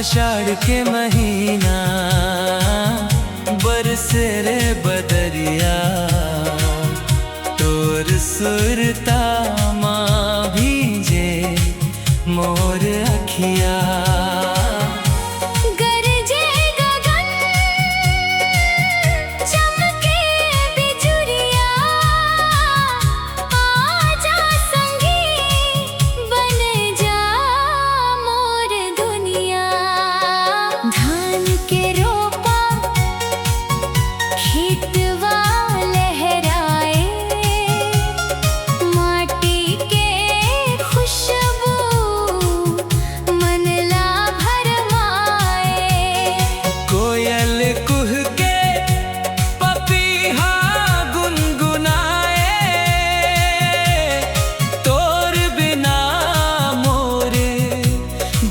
आषाढ़ के महीना बरसे रे बदरिया, तोर सुरता माँ भीजे मोर अखिया।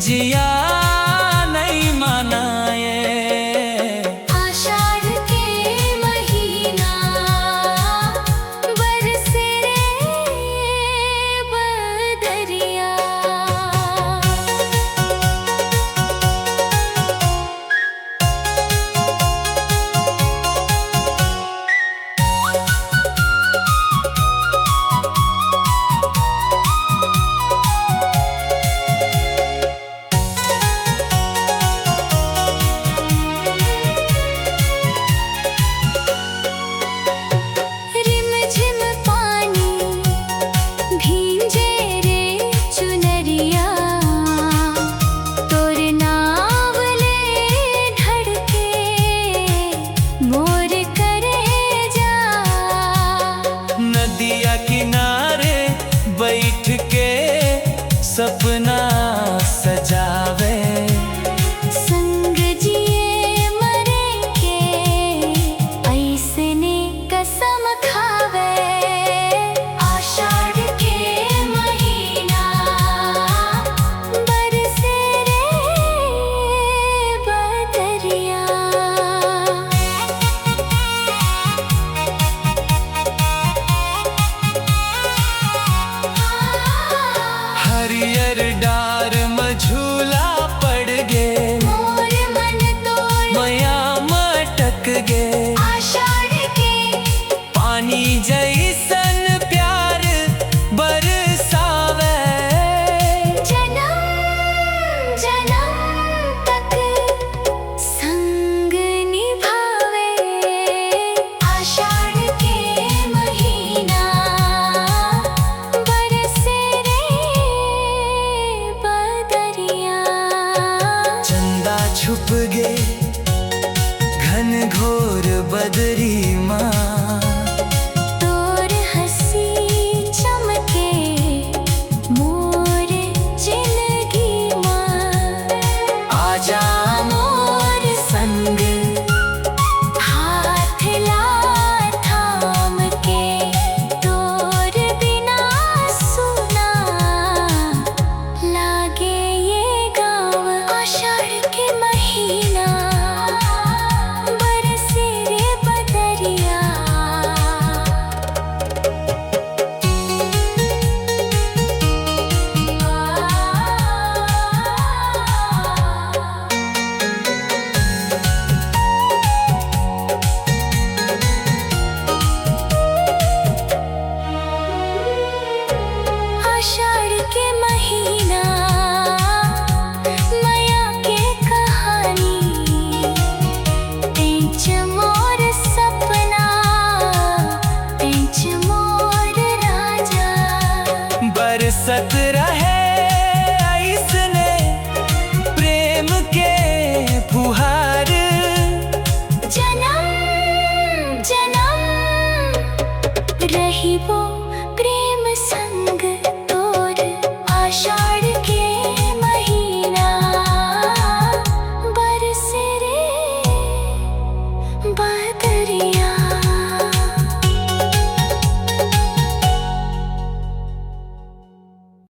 जिया नहीं मनाए। आषाढ़ के महीना बरसे रे बदरिया। किनारे बैठ के सपना सजावे, संग जिए मरे के ऐसने कसम खावे। आषाढ़ के महीना बरसे रे बदरिया। हरियर डार मझूला पड़ गे, मोर मन तोड़ मया मटक गे। आषाढ़ के पानी जैसन प्यार बरसावे, जन्म जन्म तक संग निभावे। आषाढ़ के महीना बरसे रे बदरिया। चंदा छुप गे घन घोर बदरी